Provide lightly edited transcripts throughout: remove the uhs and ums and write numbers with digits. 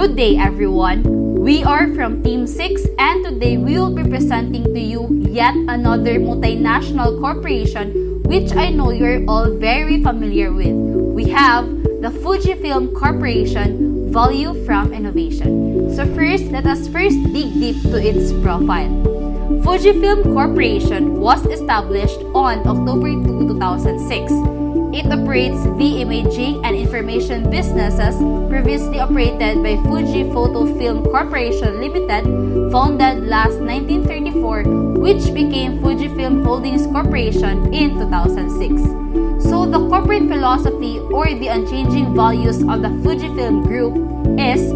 Good day everyone! We are from Team 6 and today we will be presenting to you yet another multinational corporation which I know you're all very familiar with. We have the Fujifilm Corporation, Value from Innovation. So first, let us dig deep to its profile. Fujifilm Corporation was established on October 2, 2006. It operates the imaging and information businesses previously operated by Fuji Film Corporation Limited, founded last 1934, which became Fujifilm Holdings Corporation in 2006. So the corporate philosophy or the unchanging values of the Fujifilm Group is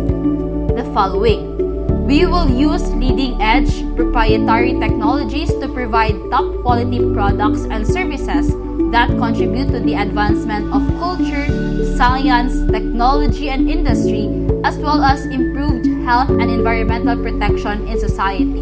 the following. We will use leading-edge proprietary technologies to provide top-quality products and services that contribute to the advancement of culture, science, technology, and industry, as well as improved health and environmental protection in society.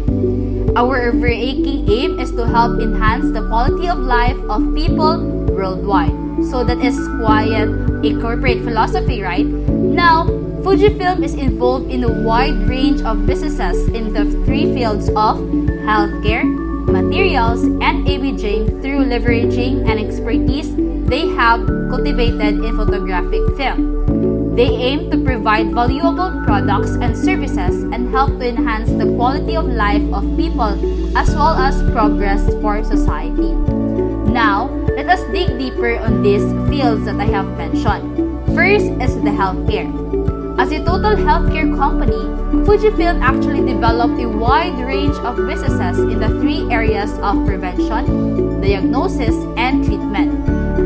Our overarching aim is to help enhance the quality of life of people worldwide. So that is quite a corporate philosophy, right? Now, Fujifilm is involved in a wide range of businesses in the three fields of healthcare, materials, and imaging through leveraging an expertise they have cultivated in photographic film. They aim to provide valuable products and services and help to enhance the quality of life of people as well as progress for society. Now, let us dig deeper on these fields that I have mentioned. First is the healthcare. As a total healthcare company, Fujifilm actually developed a wide range of businesses in the three areas of prevention, diagnosis, and treatment.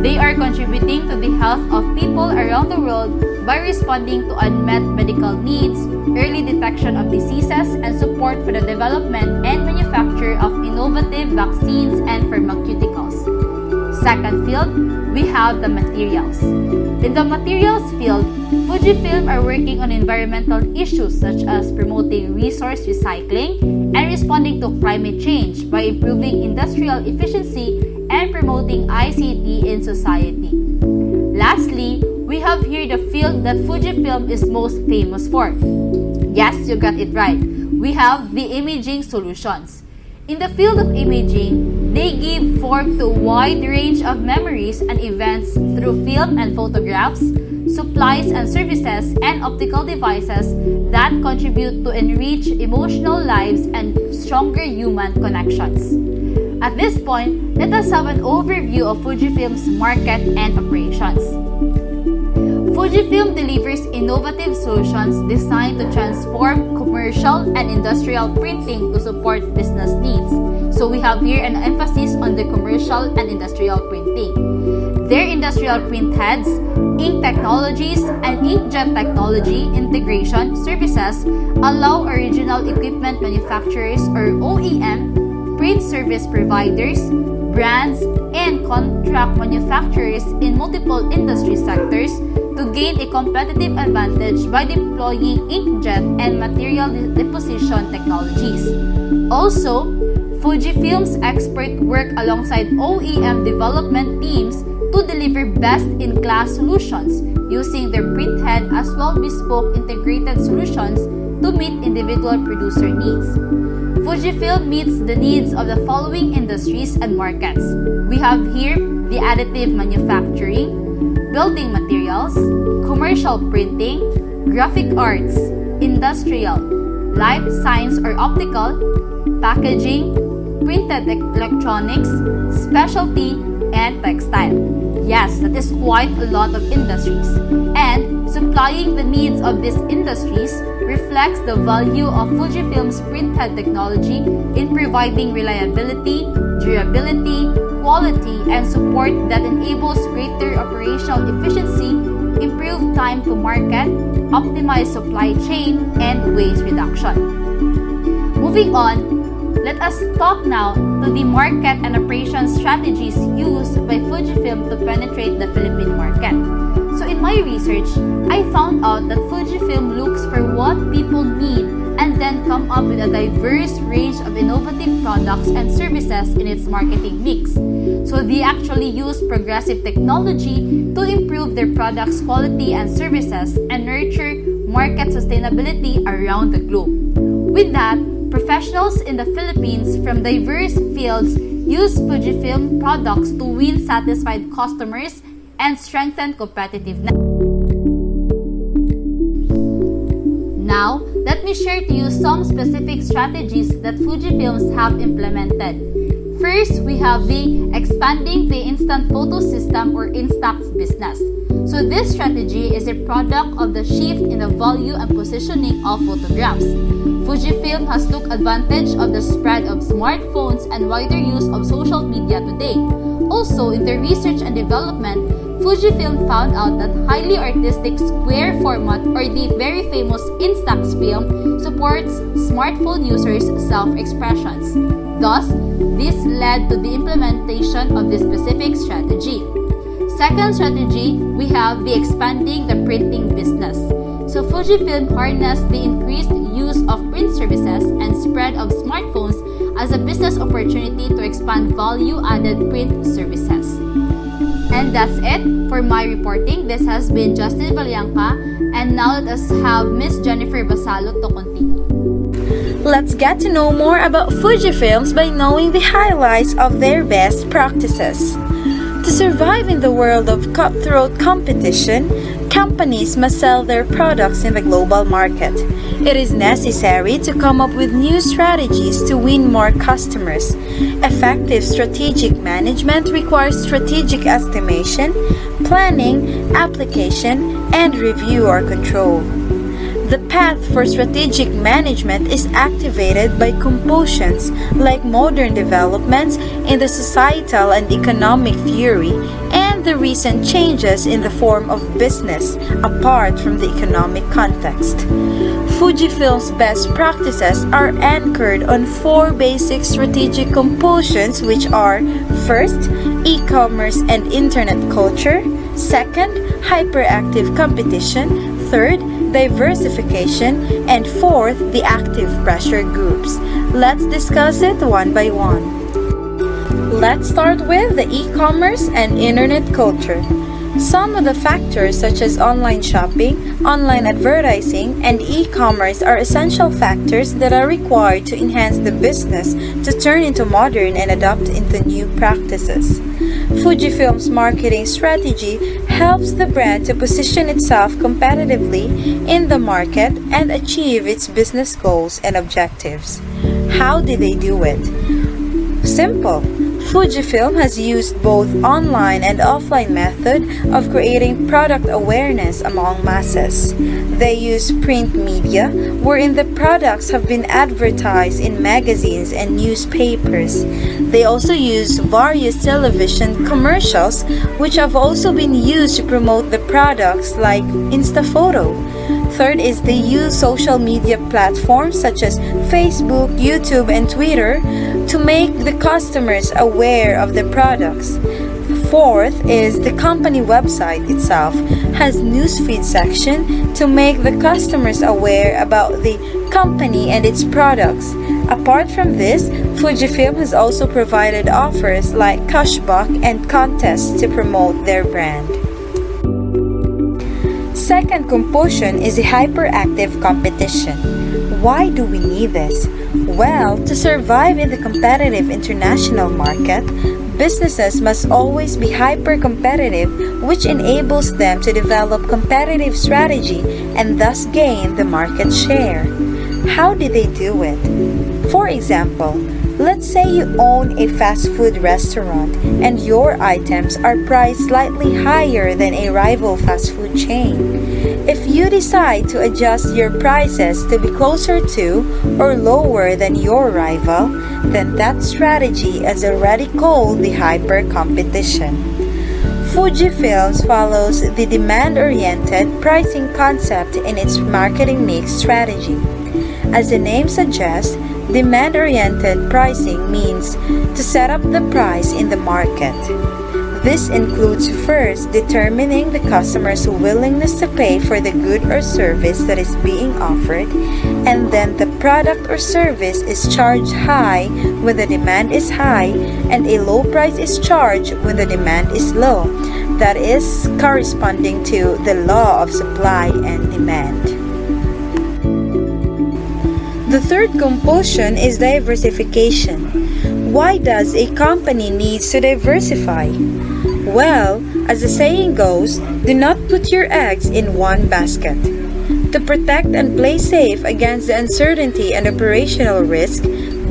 They are contributing to the health of people around the world by responding to unmet medical needs, early detection of diseases, and support for the development and manufacture of innovative vaccines and pharmaceuticals. Second field, we have the materials. In the materials field, Fujifilm are working on environmental issues such as promoting resource recycling and responding to climate change by improving industrial efficiency and promoting ICT in society. Lastly, we have here the field that Fujifilm is most famous for. Yes, you got it right. We have the imaging solutions. In the field of imaging, they give form to a wide range of memories and events through film and photographs, supplies and services, and optical devices that contribute to enrich emotional lives and stronger human connections. At this point, let us have an overview of Fujifilm's market and operations. Fujifilm delivers innovative solutions designed to transform commercial and industrial printing to support business needs. So we have here an emphasis on the commercial and industrial printing. Their industrial print heads, ink technologies, and inkjet technology integration services allow original equipment manufacturers or OEM, print service providers, brands, and contract manufacturers in multiple industry sectors to gain a competitive advantage by deploying inkjet and material deposition technologies. Also, Fujifilm's experts work alongside OEM development teams to deliver best-in-class solutions using their printhead as well bespoke integrated solutions to meet individual producer needs. Fujifilm meets the needs of the following industries and markets. We have here the additive manufacturing, building materials, commercial printing, graphic arts, industrial, life science or optical, packaging, printed electronics, specialty, and textile. Yes, that is quite a lot of industries. And supplying the needs of these industries reflects the value of Fujifilm's printhead technology in providing reliability, durability, quality, and support that enables greater operational efficiency, improved time to market, optimized supply chain, and waste reduction. Moving on, let us talk now to the market and operation strategies used by Fujifilm to penetrate the Philippine market. So in my research, I found out that Fujifilm looks for what people need and then come up with a diverse range of innovative products and services in its marketing mix. So they actually use progressive technology to improve their products' quality and services and nurture market sustainability around the globe. With that, professionals in the Philippines from diverse fields use Fujifilm products to win satisfied customers and strengthen competitiveness. Now, let me share to you some specific strategies that Fujifilms have implemented. First, we have the expanding the instant photo system or Instax business. So this strategy is a product of the shift in the value and positioning of photographs. Fujifilm has took advantage of the spread of smartphones and wider use of social media today. Also, in the research and development, Fujifilm found out that highly artistic square format or the very famous Instax film supports smartphone users' self-expressions. Thus, this led to the implementation of this specific strategy. Second strategy, we have the expanding the printing business. So Fujifilm harnessed the increased use of print services and spread of smartphones as a business opportunity to expand value-added print services. And that's it for my reporting. This has been Justin Valianca, and now let us have Miss Jennifer Basalot to continue. Let's get to know more about Fujifilms by knowing the highlights of their best practices. To survive in the world of cutthroat competition, companies must sell their products in the global market. It is necessary to come up with new strategies to win more customers. Effective strategic management requires strategic estimation, planning, application, and review or control. The path for strategic management is activated by compulsions like modern developments in the societal and economic theory and the recent changes in the form of business apart from the economic context. Fujifilm's best practices are anchored on four basic strategic compulsions, which are: first, e-commerce and internet culture; second, hyperactive competition; third, diversification; and fourth, the active pressure groups. Let's discuss it one by one. Let's start with the e-commerce and internet culture. Some of the factors such as online shopping, online advertising, and e-commerce are essential factors that are required to enhance the business to turn into modern and adopt into new practices. Fujifilm's marketing strategy helps the brand to position itself competitively in the market and achieve its business goals and objectives. How did they do it? Simple. Fujifilm has used both online and offline method of creating product awareness among masses. They use print media, wherein the products have been advertised in magazines and newspapers. They also use various television commercials, which have also been used to promote the products like InstaPhoto. Third is they use social media platforms such as Facebook, YouTube, and Twitter to make the customers aware of the products. Fourth is the company website itself has newsfeed section to make the customers aware about the company and its products. Apart from this, Fujifilm has also provided offers like cashback and contests to promote their brand. Second compulsion is a hyperactive competition. Why do we need this? Well, to survive in the competitive international market, businesses must always be hyper-competitive, which enables them to develop competitive strategy and thus gain the market share. How did they do it? For example, let's say you own a fast food restaurant and your items are priced slightly higher than a rival fast food chain. If you decide to adjust your prices to be closer to or lower than your rival, then that strategy is already called the hyper competition. Fujifilm follows the demand-oriented pricing concept in its marketing mix strategy. As the name suggests, demand-oriented pricing means to set up the price in the market. This includes first determining the customer's willingness to pay for the good or service that is being offered, and then the product or service is charged high when the demand is high and a low price is charged when the demand is low. That is corresponding to the law of supply and demand. The third compulsion is diversification. Why does a company need to diversify? Well, as the saying goes, do not put your eggs in one basket. To protect and play safe against the uncertainty and operational risk,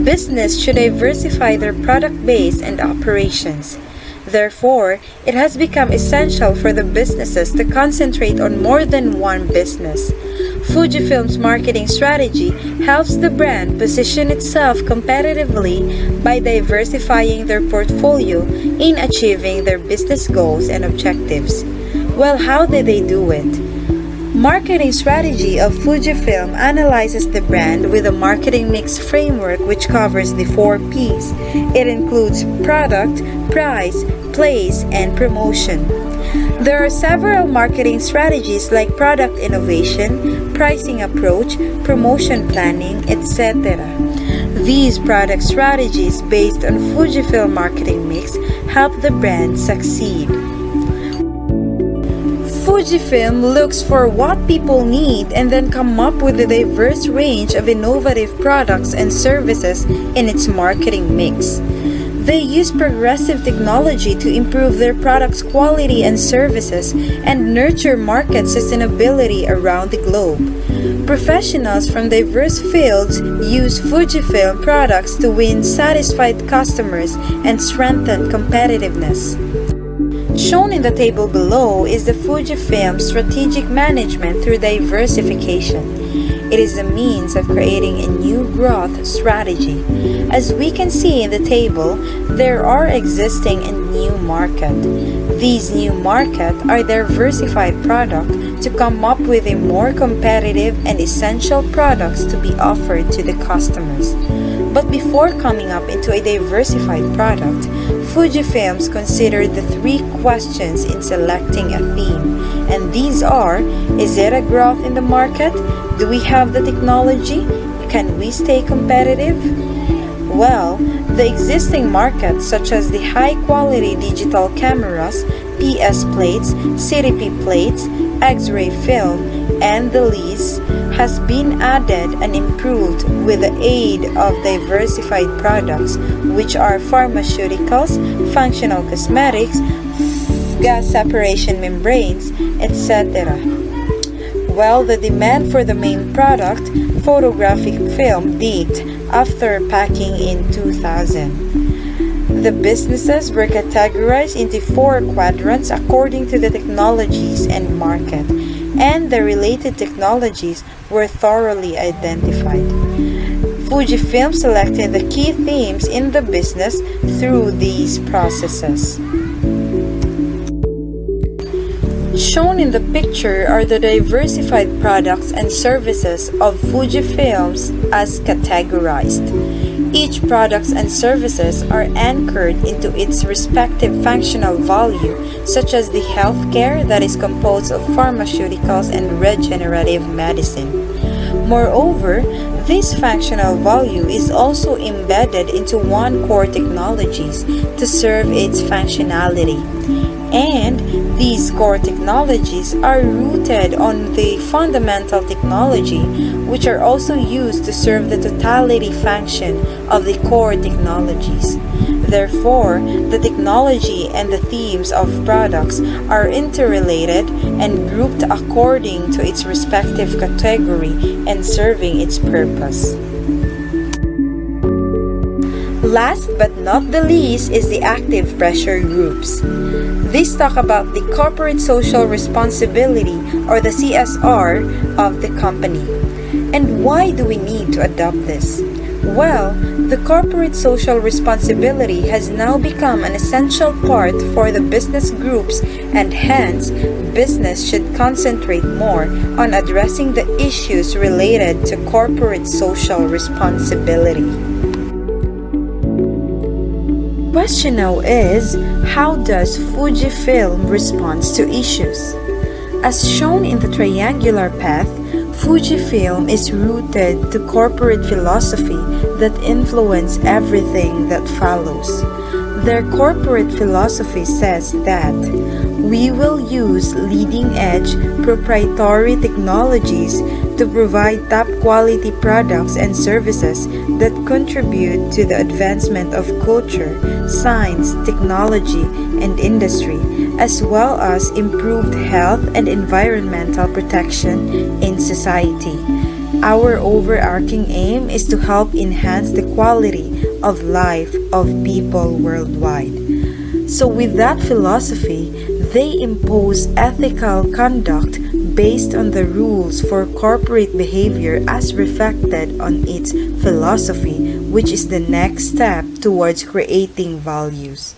business should diversify their product base and operations. Therefore, it has become essential for the businesses to concentrate on more than one business. Fujifilm's marketing strategy helps the brand position itself competitively by diversifying their portfolio in achieving their business goals and objectives. Well, how did they do it? Marketing strategy of Fujifilm analyzes the brand with a marketing mix framework which covers the 4 P's. It includes product, price, place, and promotion. There are several marketing strategies like product innovation, pricing approach, promotion planning, etc. These product strategies based on Fujifilm marketing mix help the brand succeed. Fujifilm looks for what people need and then come up with a diverse range of innovative products and services in its marketing mix. They use progressive technology to improve their products' quality and services and nurture market sustainability around the globe. Professionals from diverse fields use Fujifilm products to win satisfied customers and strengthen competitiveness. Shown in the table below is the Fujifilm strategic management through diversification. It is a means of creating a new growth strategy. As we can see in the table, there are existing and new market. These new market are diversified product to come up with a more competitive and essential products to be offered to the customers. But before coming up into a diversified product, Fujifilms considered the 3 questions in selecting a theme, and these are: is it a growth in the market? Do we have the technology? Can we stay competitive? Well, the existing markets such as the high-quality digital cameras, PS plates, CDP plates, X-ray film, and the lease has been added and improved with the aid of diversified products which are pharmaceuticals, functional cosmetics, gas separation membranes, etc. Well, the demand for the main product, photographic film, peaked after packing in 2000. The businesses were categorized into 4 quadrants according to the technologies and market, and the related technologies were thoroughly identified. Fujifilm selected the key themes in the business through these processes. Shown in the picture are the diversified products and services of Fujifilms as categorized. Each products and services are anchored into its respective functional value, such as the healthcare that is composed of pharmaceuticals and regenerative medicine. Moreover, this functional value is also embedded into one core technologies to serve its functionality. And these core technologies are rooted on the fundamental technology, which are also used to serve the totality function of the core technologies. Therefore, the technology and the themes of products are interrelated and grouped according to its respective category and serving its purpose. Last but not the least is the active pressure groups. These talk about the corporate social responsibility or the CSR of the company. And why do we need to adopt this? Well, the corporate social responsibility has now become an essential part for the business groups, and hence, business should concentrate more on addressing the issues related to corporate social responsibility. Question now is, how does Fujifilm respond to issues? As shown in the triangular path, Fujifilm is rooted to corporate philosophy that influence everything that follows. Their corporate philosophy says that We will use leading-edge proprietary technologies to provide top-quality products and services that contribute to the advancement of culture, science, technology, and industry, as well as improved health and environmental protection in society. Our overarching aim is to help enhance the quality of life of people worldwide. So, with that philosophy, they impose ethical conduct based on the rules for corporate behavior as reflected on its philosophy, which is the next step towards creating values.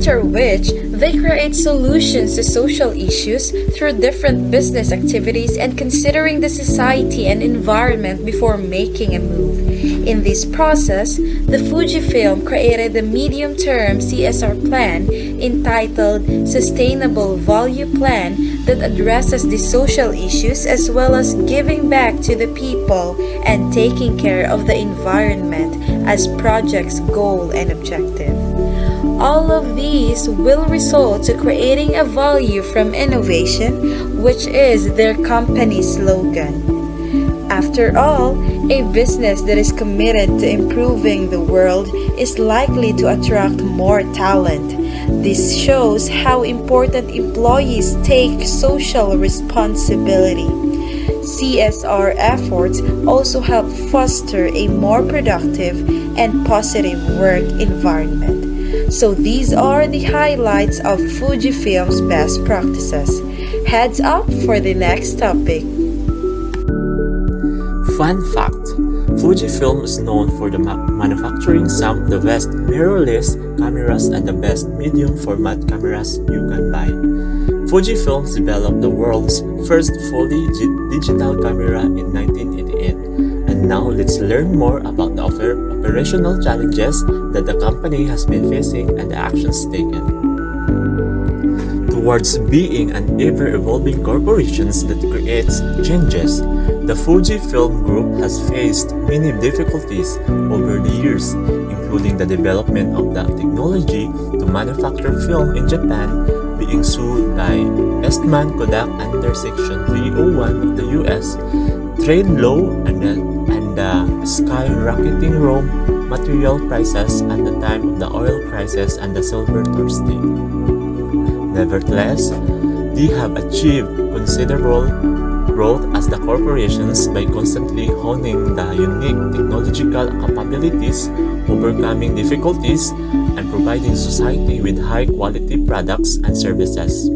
After which, they create solutions to social issues through different business activities and considering the society and environment before making a move. In this process, the Fujifilm created the medium-term CSR plan entitled Sustainable Value Plan that addresses the social issues as well as giving back to the people and taking care of the environment as project's goal and objective. All of these will result to creating a value from innovation, which is their company's slogan. After all, a business that is committed to improving the world is likely to attract more talent. This shows how important employees take social responsibility. CSR efforts also help foster a more productive and positive work environment. So these are the highlights of Fujifilm's best practices. Heads up for the next topic. Fun fact: Fujifilm is known for manufacturing some of the best mirrorless cameras and the best medium format cameras you can buy. Fujifilm developed the world's first fully digital camera in 1988. And now let's learn more about the operational challenges that the company has been facing and the actions taken. Towards being an ever-evolving corporation that creates changes, the Fujifilm Group has faced many difficulties over the years, including the development of the technology to manufacture film in Japan, being sued by Eastman Kodak under Section 301 of the US, trade law, and the skyrocketing raw material prices at the time of the oil crisis and the silver thirsty. Nevertheless, they have achieved considerable growth as the corporations by constantly honing the unique technological capabilities, overcoming difficulties, and providing society with high-quality products and services.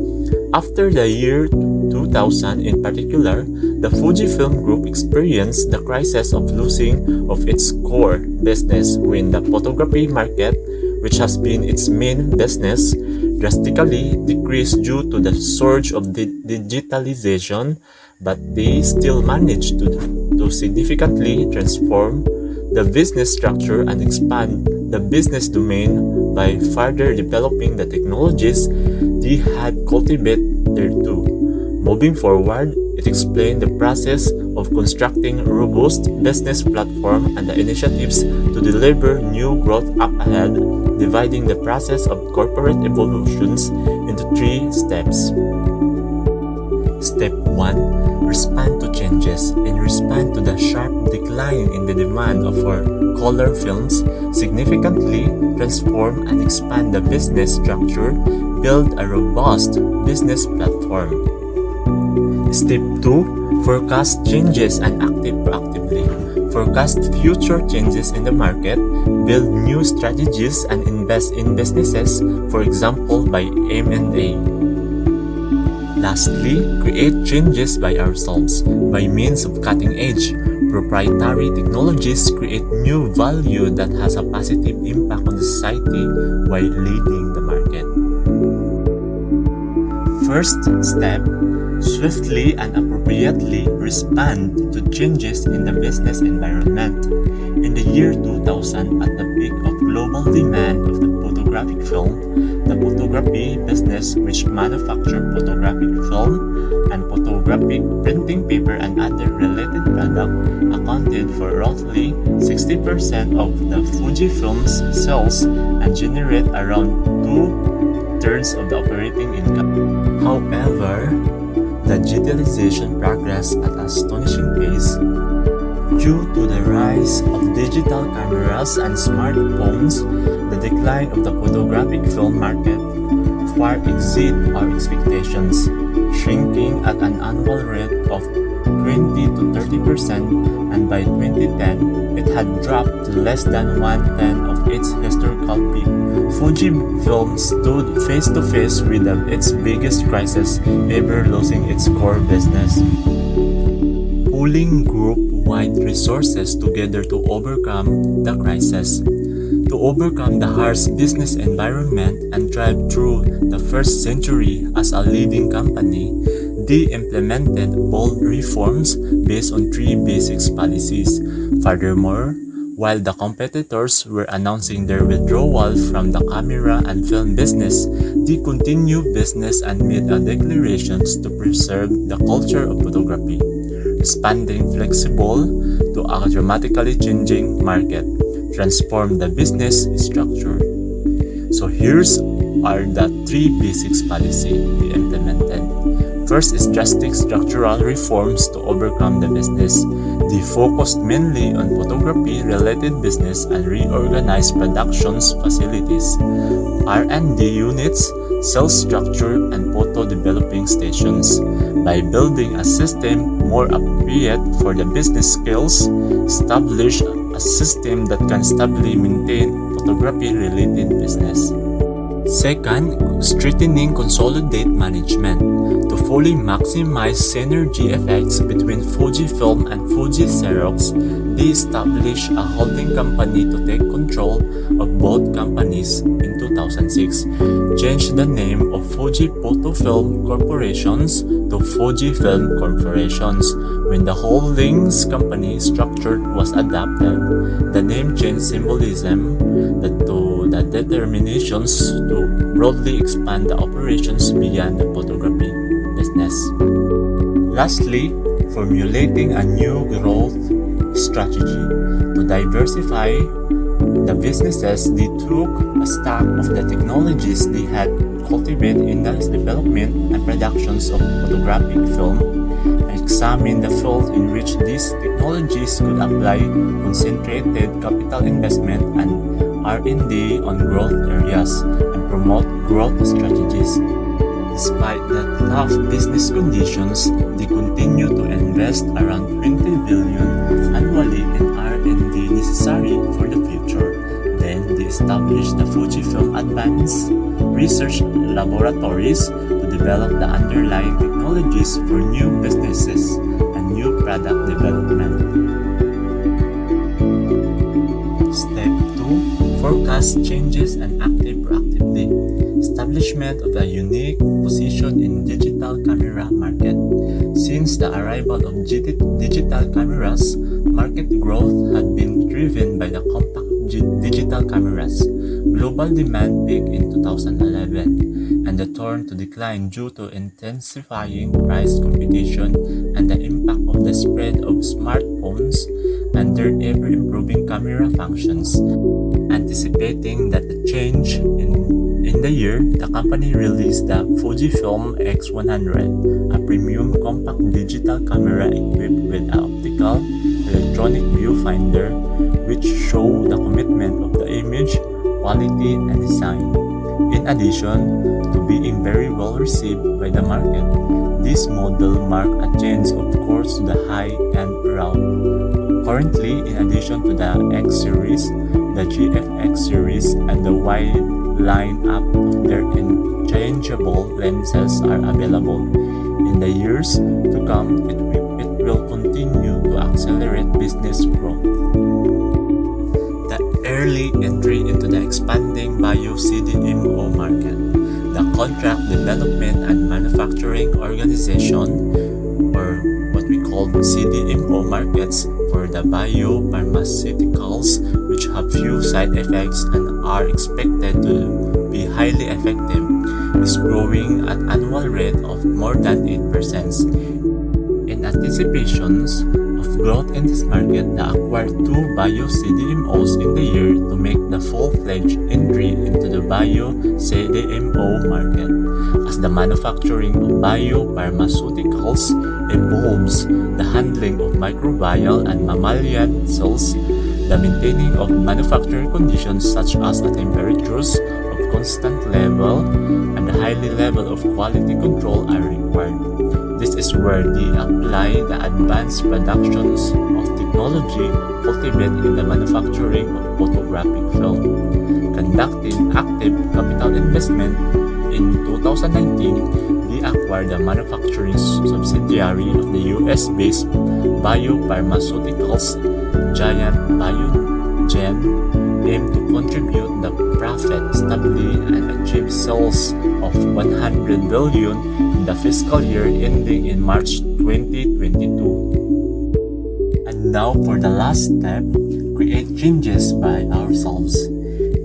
After the year 2000 in particular, the Fujifilm Group experienced the crisis of losing of its core business when the photography market, which has been its main business, drastically decreased due to the surge of digitalization, but they still managed to significantly transform the business structure and expand the business domain by further developing the technologies they had cultivated thereto. Moving forward, it explained the process of constructing a robust business platform and the initiatives to deliver new growth up ahead, dividing the process of corporate evolutions into 3 steps. Step 1. Respond to changes. In response to the sharp decline in the demand of our color films, significantly transform and expand the business structure, build a robust business platform. Step 2. Forecast changes and act proactively. Forecast future changes in the market, build new strategies, and invest in businesses, for example by M&A. Lastly, create changes by ourselves. By means of cutting-edge, proprietary technologies, create new value that has a positive impact on the society while leading the market. First step, swiftly and appropriately respond to changes in the business environment. In the year 2000, at the peak of global demand of the photographic film, the photography business, which manufactured photographic film and photographic printing paper and other related products, accounted for roughly 60% of the Fujifilm's sales and generate around 2/3 of the operating income. However, the digitalization progressed at an astonishing pace. Due to the rise of digital cameras and smartphones, the decline of the photographic film market far exceeded our expectations, shrinking at an annual rate of 20 to 30%, and by 2010, it had dropped to less than 1/10 of its historical peak. Fujifilm stood face to face with its biggest crisis ever, losing its core business. Pooling group-wide resources together to overcome the crisis. To overcome the harsh business environment and thrive through the first century as a leading company, they implemented bold reforms based on 3 basic policies. Furthermore, while the competitors were announcing their withdrawal from the camera and film business, they continued business and made declarations to preserve the culture of photography, responding flexible to a dramatically changing market, transform the business structure. So here's are the 3 basic policies they implemented. First is drastic structural reforms to overcome the business. They focused mainly on photography-related business and reorganized productions facilities, R&D units, sales structure, and photo developing stations. By building a system more appropriate for the business skills, establish a system that can stably maintain photography-related business. Second, strengthening consolidate management. To fully maximize synergy effects between Fujifilm and Fuji Xerox, they established a holding company to take control of both companies in 2006, changed the name of Fuji Photofilm Corporations to Fujifilm Corporations. When the holdings company structure was adopted, the name change symbolism to the determinations to broadly expand the operations beyond the photography business. Lastly, formulating a new growth strategy. To diversify the businesses, they took a stock of the technologies they had cultivated in the development and productions of photographic film, and examined the fields in which these technologies could apply concentrated capital investment and R&D on growth areas and promote growth strategies. Despite the tough business conditions, they continue to invest around 20 billion annually in R&D necessary for the future. Then they established the Fujifilm Advanced Research Laboratories to develop the underlying technologies for new businesses and new product development. Step 2. Forecast changes and active proactively. Establishment of a unique position in digital camera market. Since the arrival of digital cameras, market growth had been driven by the compact digital cameras. Global demand peaked in 2011 and the turn to decline due to intensifying price competition and the impact of the spread of smartphones and their ever-improving camera functions. Anticipating that the change in the year, the company released the Fujifilm X100, a premium compact digital camera equipped with an optical electronic viewfinder, which show the commitment of the image, quality, and design. In addition to being very well received by the market, this model marked a change of course to the high-end route. Currently, in addition to the X series, the GFX series, and the wide line-up of their interchangeable lenses are available. In the years to come, it will continue to accelerate business growth. The early entry into the expanding bio-CDMO market. The Contract Development and Manufacturing Organization, or what we call CDMO markets, for the biopharmaceuticals, which have few side effects and are expected to be highly effective, is growing at an annual rate of more than 8%. In anticipations of growth in this market, they acquired two bio-CDMOs in the year to make the full-fledged entry into the bio-CDMO market. As the manufacturing of biopharmaceuticals evolves, the handling of microbial and mammalian cells, the maintaining of manufacturing conditions such as the temperatures of constant level and the highly level of quality control are required. This is where they apply the advanced productions of technology cultivated in the manufacturing of photographic film. Conducting active capital investment in 2019, they acquired the manufacturing subsidiary of the US-based biopharmaceuticals giant Biogen, aimed to contribute the profit stably and achieve sales of $100 billion in the fiscal year ending in March 2022. And now for the last step, create changes by ourselves.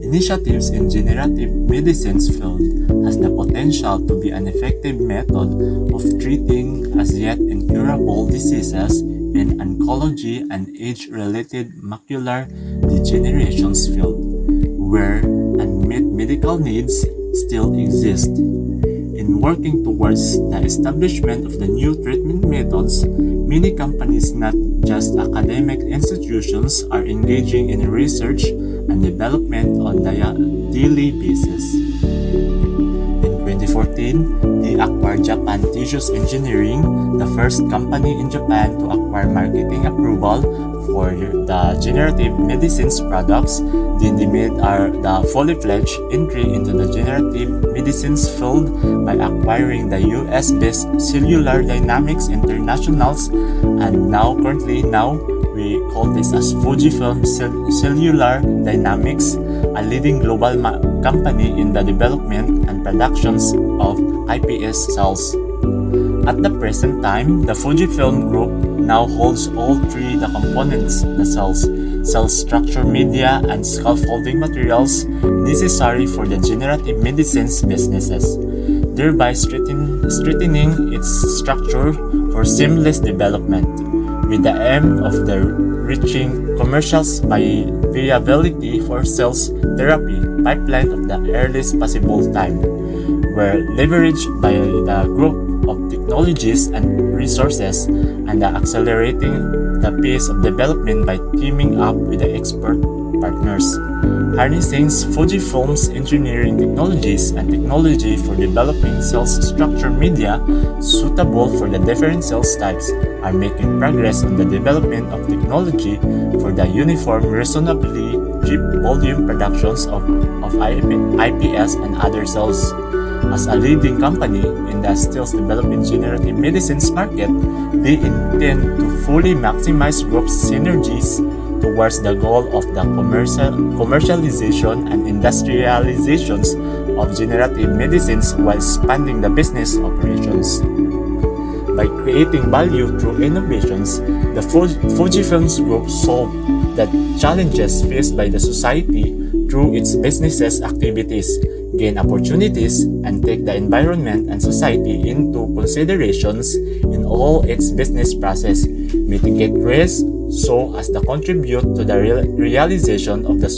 Initiatives in generative medicine's field has the potential to be an effective method of treating as yet incurable diseases in oncology and age-related macular degeneration's field, where unmet medical needs still exist. In working towards the establishment of the new treatment methods, many companies, not just academic institutions, are engaging in research and development on a daily basis. In 2014, they acquired Japan Tissues Engineering, the first company in Japan to acquire marketing approval for the generative medicines products. Then they made the fully fledged entry into the generative medicines field by acquiring the US-based Cellular Dynamics Internationals, and currently we call this as Fujifilm Cellular Dynamics, a leading global company in the development and productions of iPS cells. At the present time, the Fujifilm Group now holds all three the components, the cells, cell structure media, and scaffolding materials necessary for the generative medicines businesses, thereby strengthening its structure for seamless development, with the aim of reaching commercial viability for cells therapy pipeline of the earliest possible time, where leveraged by the group of technologies and resources and accelerating the pace of development by teaming up with the expert partners. Harnessing Fujifilm's engineering technologies and technology for developing cell structure media suitable for the different cell types are making progress on the development of technology for the uniform, reasonably cheap volume productions of iPS and other cells. As a leading company in the still developing generative medicines market, they intend to fully maximize group synergies towards the goal of the commercialization and industrializations of generative medicines while expanding the business operations. By creating value through innovations, the Fujifilm Group solved the challenges faced by the society through its business activities, gain opportunities, and take the environment and society into considerations in all its business process, mitigate risk so as to contribute to the realization of the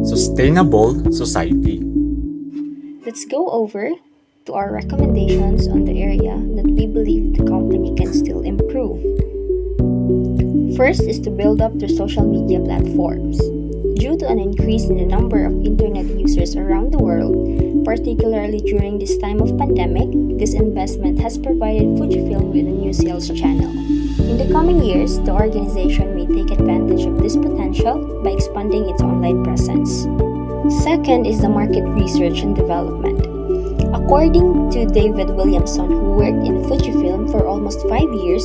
sustainable society. Let's go over to our recommendations on the area that we believe the company can still improve. First is to build up their social media platforms. Due to an increase in the number of internet users around the world, particularly during this time of pandemic, this investment has provided Fujifilm with a new sales channel. In the coming years, the organization may take advantage of this potential by expanding its online presence. Second is the market research and development. According to David Williamson, who worked in Fujifilm for almost 5 years,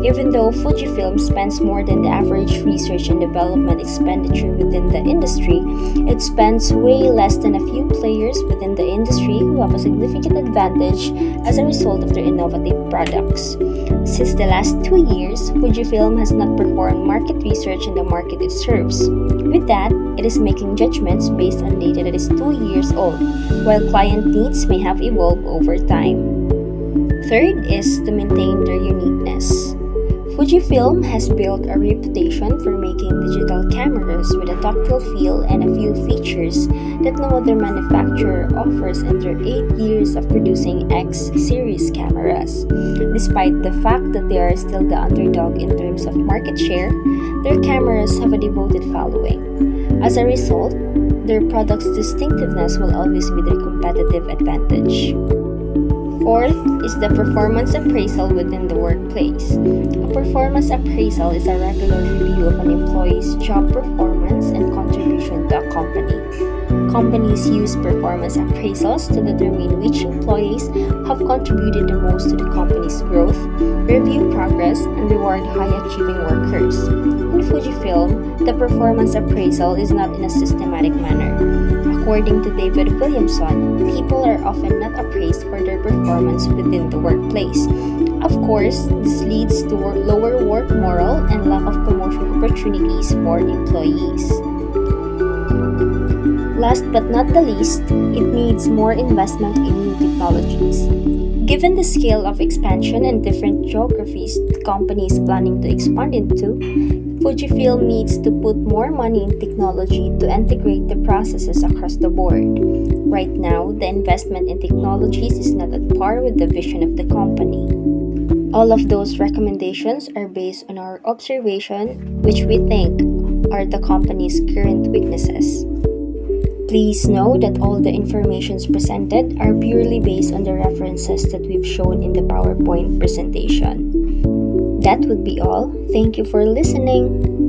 even though Fujifilm spends more than the average research and development expenditure within the industry, it spends way less than a few players within the industry who have a significant advantage as a result of their innovative products. Since the last 2 years, Fujifilm has not performed market research in the market it serves. With that, it is making judgments based on data that is 2 years old, while client needs may have evolved over time. Third is to maintain their uniqueness. Fujifilm has built a reputation for making digital cameras with a tactile feel and a few features that no other manufacturer offers in their 8 years of producing X series cameras. Despite the fact that they are still the underdog in terms of market share, their cameras have a devoted following. As a result, their product's distinctiveness will always be their competitive advantage. Fourth is the performance appraisal within the workplace. A performance appraisal is a regular review of an employee's job performance and contribution to a company. Companies use performance appraisals to determine which employees have contributed the most to the company's growth, review progress, and reward high-achieving workers. In Fujifilm, the performance appraisal is not in a systematic manner. According to David Williamson, people are often not appraised for their performance within the workplace. Of course, this leads to lower work morale and lack of promotion opportunities for employees. Last but not the least, it needs more investment in new technologies. Given the scale of expansion and different geographies the company is planning to expand into, Fujifilm needs to put more money in technology to integrate the processes across the board. Right now, the investment in technologies is not at par with the vision of the company. All of those recommendations are based on our observation, which we think are the company's current weaknesses. Please know that all the informations presented are purely based on the references that we've shown in the PowerPoint presentation. That would be all. Thank you for listening.